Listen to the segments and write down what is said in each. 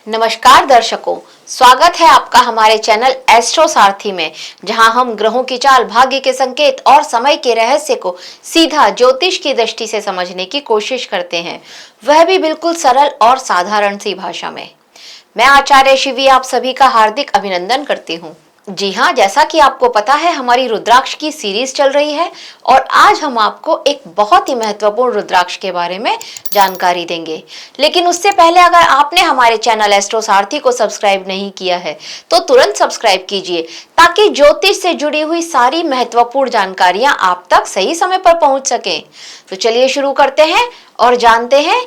नमस्कार दर्शकों, स्वागत है आपका हमारे चैनल एस्ट्रो सारथी में, जहां हम ग्रहों की चाल, भाग्य के संकेत और समय के रहस्य को सीधा ज्योतिष की दृष्टि से समझने की कोशिश करते हैं, वह भी बिल्कुल सरल और साधारण सी भाषा में। मैं आचार्य शिवी आप सभी का हार्दिक अभिनंदन करती हूँ। जी हाँ, जैसा कि आपको पता है, हमारी रुद्राक्ष की सीरीज चल रही है और आज हम आपको एक बहुत ही महत्वपूर्ण रुद्राक्ष के बारे में जानकारी देंगे। लेकिन उससे पहले अगर आपने हमारे चैनल एस्ट्रो सारथी को सब्सक्राइब नहीं किया है तो तुरंत सब्सक्राइब कीजिए, ताकि ज्योतिष से जुड़ी हुई सारी महत्वपूर्ण जानकारियां आप तक सही समय पर पहुंच सकें। तो चलिए शुरू करते हैं और जानते हैं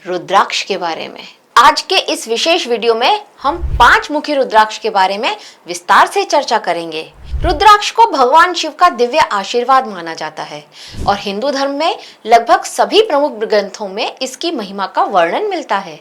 रुद्राक्ष के बारे में। आज के इस विशेष वीडियो में हम 5 मुखी रुद्राक्ष के बारे में विस्तार से चर्चा करेंगे। रुद्राक्ष को भगवान शिव का दिव्य आशीर्वाद माना जाता है और हिंदू धर्म में लगभग सभी प्रमुख ग्रंथों में इसकी महिमा का वर्णन मिलता है।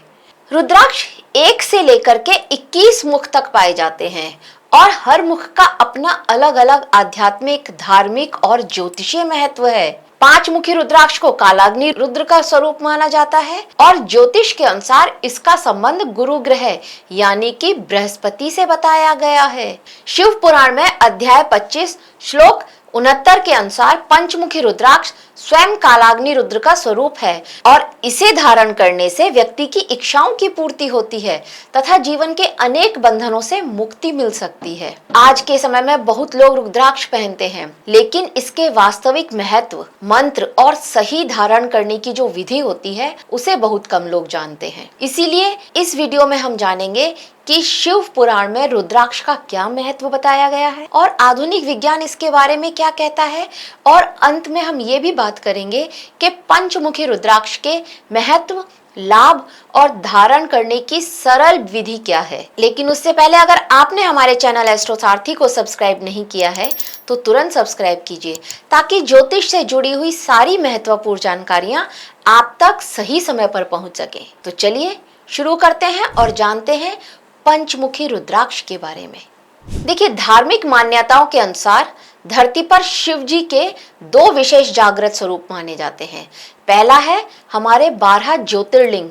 रुद्राक्ष 1 से लेकर के 21 मुख तक पाए जाते हैं और हर मुख का अपना अलग अलग आध्यात्मिक, धार्मिक और ज्योतिषीय महत्व है। 5 मुखी रुद्राक्ष को कालाग्नि रुद्र का स्वरूप माना जाता है और ज्योतिष के अनुसार इसका संबंध गुरु ग्रह यानी कि बृहस्पति से बताया गया है। शिव पुराण में अध्याय 25 श्लोक 69 के अनुसार पंचमुखी रुद्राक्ष स्वयं कालाग्नि रुद्र का स्वरूप है और इसे धारण करने से व्यक्ति की इच्छाओं की पूर्ति होती है तथा जीवन के अनेक बंधनों से मुक्ति मिल सकती है। आज के समय में बहुत लोग रुद्राक्ष पहनते हैं, लेकिन इसके वास्तविक महत्व, मंत्र और सही धारण करने की जो विधि होती है उसे बहुत कम लोग जानते हैं। इसीलिए इस वीडियो में हम जानेंगे कि शिव पुराण में रुद्राक्ष का क्या महत्व बताया गया है और आधुनिक विज्ञान इसके बारे में क्या कहता है, और अंत में हम ये भी बात करेंगे कि पंचमुखी रुद्राक्ष के महत्व, लाभ और धारण करने की सरल विधि क्या है। लेकिन उससे पहले अगर आपने हमारे चैनल एस्ट्रो सारथी को सब्सक्राइब नहीं किया है तो तुरंत सब्सक्राइब कीजिए, ताकि ज्योतिष से जुड़ी हुई सारी महत्वपूर्ण जानकारियां आप तक सही समय पर पहुंच सके। तो चलिए शुरू करते हैं और जानते हैं पंचमुखी रुद्राक्ष के बारे में। देखिए, धार्मिक मान्यताओं के अनुसार धरती पर शिव जी के 2 विशेष जागृत स्वरूप माने जाते हैं। पहला है हमारे 12 ज्योतिर्लिंग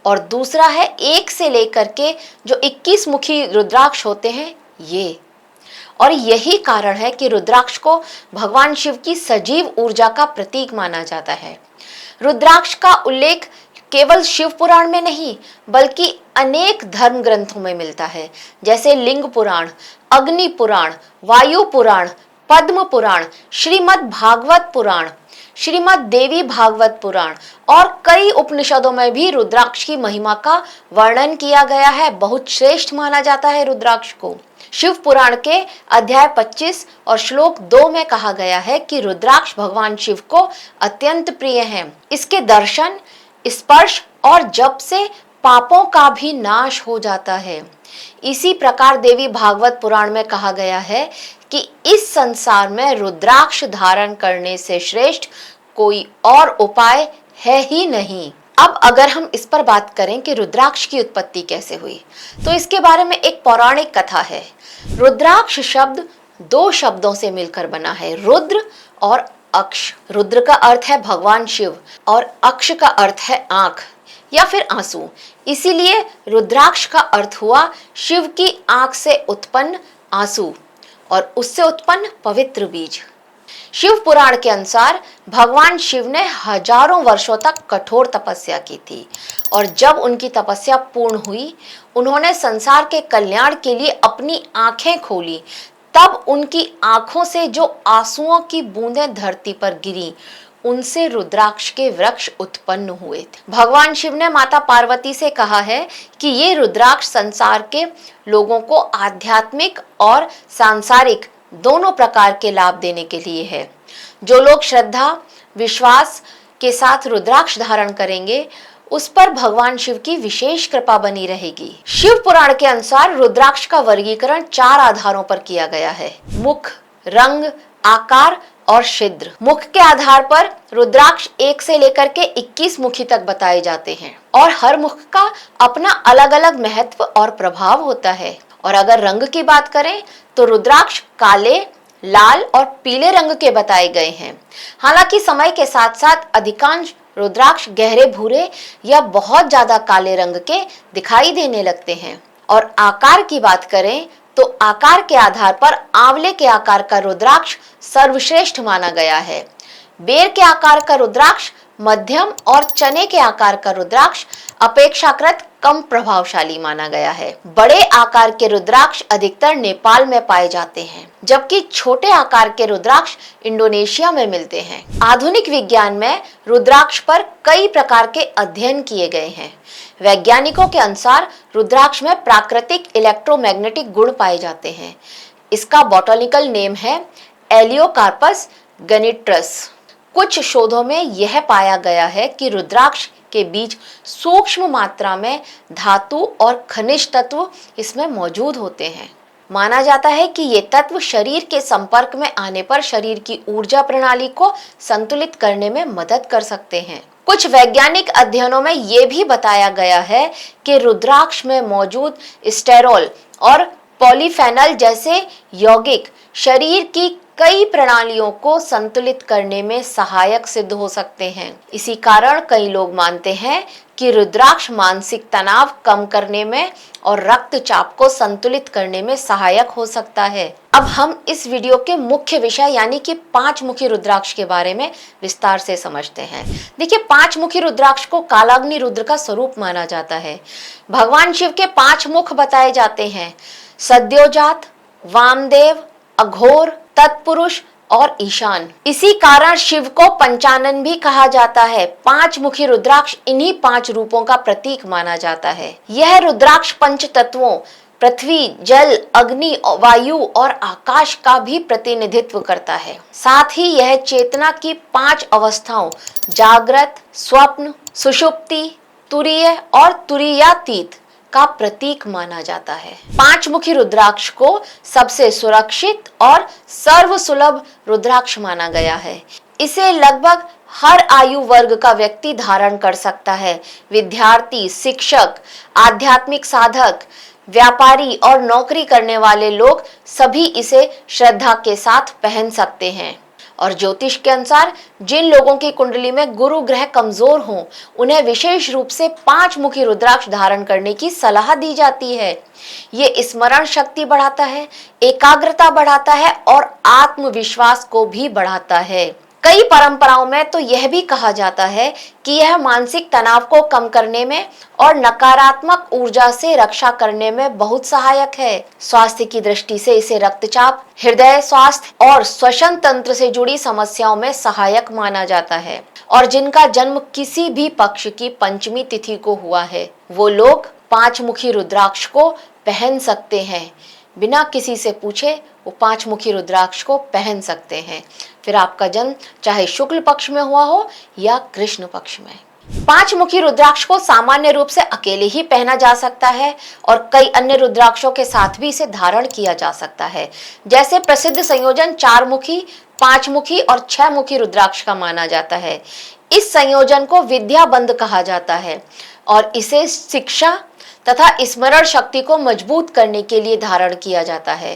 और दूसरा है 1 से लेकर के जो 21 मुखी रुद्राक्ष होते हैं ये। और यही कारण है कि रुद्राक्ष को भगवान शिव की सजीव ऊर्जा का प्रतीक माना जाता है। रुद्राक्ष का उल्लेख केवल शिव पुराण में नहीं बल्कि अनेक धर्म ग्रंथों में मिलता है, जैसे लिंग पुराण, अग्नि पुराण, वायु पुराण, पद्म पुराण, श्रीमद् भागवत पुराण, श्रीमद् देवी भागवत पुराण और कई उपनिषदों में भी रुद्राक्ष की महिमा का वर्णन किया गया है। बहुत श्रेष्ठ माना जाता है रुद्राक्ष को। शिव पुराण के अध्याय 25 और श्लोक 2 में कहा गया है कि रुद्राक्ष भगवान शिव को अत्यंत प्रिय है। इसके दर्शन, स्पर्श और जप से पापों का भी नाश हो जाता है। इसी प्रकार देवी भागवत पुराण में कहा गया है कि इस संसार में रुद्राक्ष धारण करने से श्रेष्ठ कोई और उपाय है ही नहीं। अब अगर हम इस पर बात करें कि रुद्राक्ष की उत्पत्ति कैसे हुई, तो इसके बारे में एक पौराणिक कथा है। रुद्राक्ष शब्द 2 शब्दों से मिलकर बना है, रुद्र और अक्ष। रुद्र का अर्थ है भगवान शिव और अक्ष का अर्थ है आंख या फिर आंसू। इसीलिए रुद्राक्ष का अर्थ हुआ शिव की आंख से उत्पन्न आंसू और उससे उत्पन्न पवित्र बीज। शिव पुराण के अनुसार भगवान शिव ने हजारों वर्षों तक कठोर तपस्या की थी और जब उनकी तपस्या पूर्ण हुई, उन्होंने संसार के कल्याण के लिए अपनी आंखें खोली। तब उनकी आंखों से जो आंसुओं की बूंदें धरती पर गिरी, उनसे रुद्राक्ष के वृक्ष उत्पन्न हुए थे। भगवान शिव ने माता पार्वती से कहा है कि ये रुद्राक्ष संसार के लोगों को आध्यात्मिक और सांसारिक दोनों प्रकार के लाभ देने के लिए है। जो लोग श्रद्धा, विश्वास के साथ रुद्राक्ष धारण करेंगे, उस पर भगवान शिव की विशेष कृपा बनी रहेगी। शिव पुराण के अनुसार रुद्राक्ष का वर्गीकरण 4 आधारों पर किया गया है: मुख, रंग, आकार और छिद्र। मुख के आधार पर रुद्राक्ष 1 से लेकर के 21 मुखी तक बताए जाते हैं और हर मुख का अपना अलग अलग महत्व और प्रभाव होता है। और अगर रंग की बात करें तो रुद्राक्ष काले, लाल और पीले रंग के बताए गए हैं। हालांकि समय के साथ साथ अधिकांश रुद्राक्ष गहरे भूरे या बहुत ज्यादा काले रंग के दिखाई देने लगते हैं। और आकार की बात करें तो आकार के आधार पर आंवले के आकार का रुद्राक्ष सर्वश्रेष्ठ माना गया है। बेर के आकार का रुद्राक्ष मध्यम और चने के आकार का रुद्राक्ष अपेक्षाकृत कम प्रभावशाली माना गया है। बड़े आकार के रुद्राक्ष अधिकतर नेपाल में पाए जाते हैं, जबकि छोटे आकार के रुद्राक्ष इंडोनेशिया में मिलते हैं। आधुनिक विज्ञान में रुद्राक्ष पर कई प्रकार के अध्ययन किए गए हैं। वैज्ञानिकों के अनुसार रुद्राक्ष में प्राकृतिक इलेक्ट्रोमैग्नेटिक गुण पाए जाते हैं। इसका बॉटनिकल नेम है एलियोकार्पस गनिट्रस। कुछ शोधों में यह पाया गया है कि रुद्राक्ष के बीच सूक्ष्म मात्रा में धातु और खनिज तत्व इसमें मौजूद होते हैं। माना जाता है कि ये तत्व शरीर के संपर्क में आने पर शरीर की ऊर्जा प्रणाली को संतुलित करने में मदद कर सकते हैं। कुछ वैज्ञानिक अध्ययनों में ये भी बताया गया है कि रुद्राक्ष में मौजूद स्टेरॉल और पॉलीफेनॉल जैसे यौगिक शरीर की कई प्रणालियों को संतुलित करने में सहायक सिद्ध हो सकते हैं। इसी कारण कई लोग मानते हैं कि रुद्राक्ष मानसिक तनाव कम करने में और रक्तचाप को संतुलित करने में सहायक हो सकता है। अब हम इस वीडियो के मुख्य विषय यानी कि 5 मुखी रुद्राक्ष के बारे में विस्तार से समझते हैं। देखिए, 5 मुखी रुद्राक्ष को कालाग्नि रुद्र का स्वरूप माना जाता है। भगवान शिव के 5 मुख बताए जाते हैं: सद्योजात, वामदेव, अघोर, तत्पुरुष और ईशान। इसी कारण शिव को पंचानन भी कहा जाता है। 5 मुखी रुद्राक्ष इन्हीं 5 रूपों का प्रतीक माना जाता है। यह रुद्राक्ष पंच तत्वों पृथ्वी, जल, अग्नि, वायु और आकाश का भी प्रतिनिधित्व करता है। साथ ही यह चेतना की 5 अवस्थाओं जागृत, स्वप्न, सुषुप्ति, तुरीय और तुरीयातीत का प्रतीक माना जाता है। 5 मुखी रुद्राक्ष को सबसे सुरक्षित और सर्वसुलभ रुद्राक्ष माना गया है। इसे लगभग हर आयु वर्ग का व्यक्ति धारण कर सकता है। विद्यार्थी, शिक्षक, आध्यात्मिक साधक, व्यापारी और नौकरी करने वाले लोग सभी इसे श्रद्धा के साथ पहन सकते हैं। और ज्योतिष के अनुसार जिन लोगों की कुंडली में गुरु ग्रह कमजोर हों, उन्हें विशेष रूप से 5 मुखी रुद्राक्ष धारण करने की सलाह दी जाती है। ये स्मरण शक्ति बढ़ाता है, एकाग्रता बढ़ाता है और आत्मविश्वास को भी बढ़ाता है। कई परंपराओं में तो यह भी कहा जाता है कि यह मानसिक तनाव को कम करने में और नकारात्मक ऊर्जा से रक्षा करने में बहुत सहायक है। स्वास्थ्य की दृष्टि से इसे रक्तचाप, हृदय स्वास्थ्य और श्वसन तंत्र से जुड़ी समस्याओं में सहायक माना जाता है। और जिनका जन्म किसी भी पक्ष की पंचमी तिथि को हुआ है, वो लोग 5 मुखी रुद्राक्ष को पहन सकते हैं। बिना किसी से पूछे वो 5 मुखी रुद्राक्ष को पहन सकते हैं। फिर आपका जन्म चाहे शुक्ल पक्ष में हुआ हो या कृष्ण पक्ष में। 5 मुखी रुद्राक्ष को सामान्य रूप से अकेले ही पहना जा सकता है और कई अन्य रुद्राक्षों के साथ भी इसे धारण किया जा सकता है। जैसे प्रसिद्ध संयोजन 4 मुखी, 5 मुखी और 6 मुखी रुद्राक्ष का माना जाता है। इस संयोजन को विद्या बंध कहा जाता है और इसे शिक्षा तथा स्मरण शक्ति को मजबूत करने के लिए धारण किया जाता है।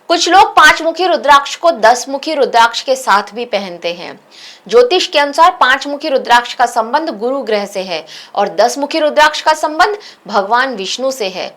कुछ लोग 5 मुखी रुद्राक्ष को 10 मुखी रुद्राक्ष के साथ भी पहनते हैं। ज्योतिष के अनुसार 5 मुखी रुद्राक्ष का संबंध गुरु ग्रह से है और 10 मुखी रुद्राक्ष का संबंध भगवान विष्णु से है।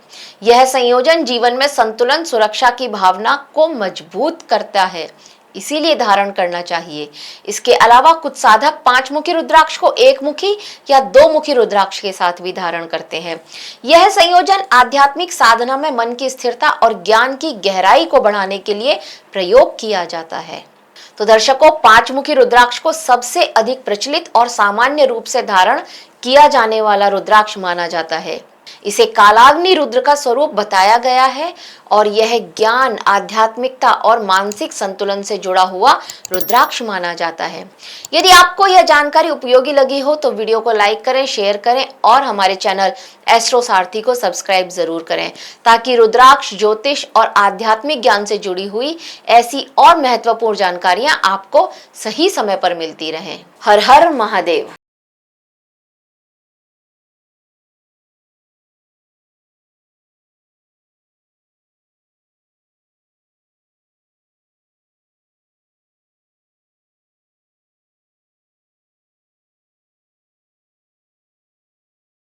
यह संयोजन जीवन में संतुलन, सुरक्षा की भावना को मजबूत करता है, इसीलिए धारण करना चाहिए। इसके अलावा कुछ साधक 5 मुखी रुद्राक्ष को 1 मुखी या 2 मुखी रुद्राक्ष के साथ भी धारण करते हैं। यह संयोजन आध्यात्मिक साधना में मन की स्थिरता और ज्ञान की गहराई को बढ़ाने के लिए प्रयोग किया जाता है। तो दर्शकों, 5 मुखी रुद्राक्ष को सबसे अधिक प्रचलित और सामान्य रूप से धारण किया जाने वाला रुद्राक्ष माना जाता है। इसे कालाग्नि रुद्र का स्वरूप बताया गया है और यह ज्ञान, आध्यात्मिकता और मानसिक संतुलन से जुड़ा हुआ रुद्राक्ष माना जाता है। यदि आपको यह जानकारी उपयोगी लगी हो तो वीडियो को लाइक करें, शेयर करें और हमारे चैनल एस्ट्रो सारथी को सब्सक्राइब जरूर करें, ताकि रुद्राक्ष, ज्योतिष और आध्यात्मिक ज्ञान से जुड़ी हुई ऐसी और महत्वपूर्ण जानकारियां आपको सही समय पर मिलती रहें। हर हर महादेव।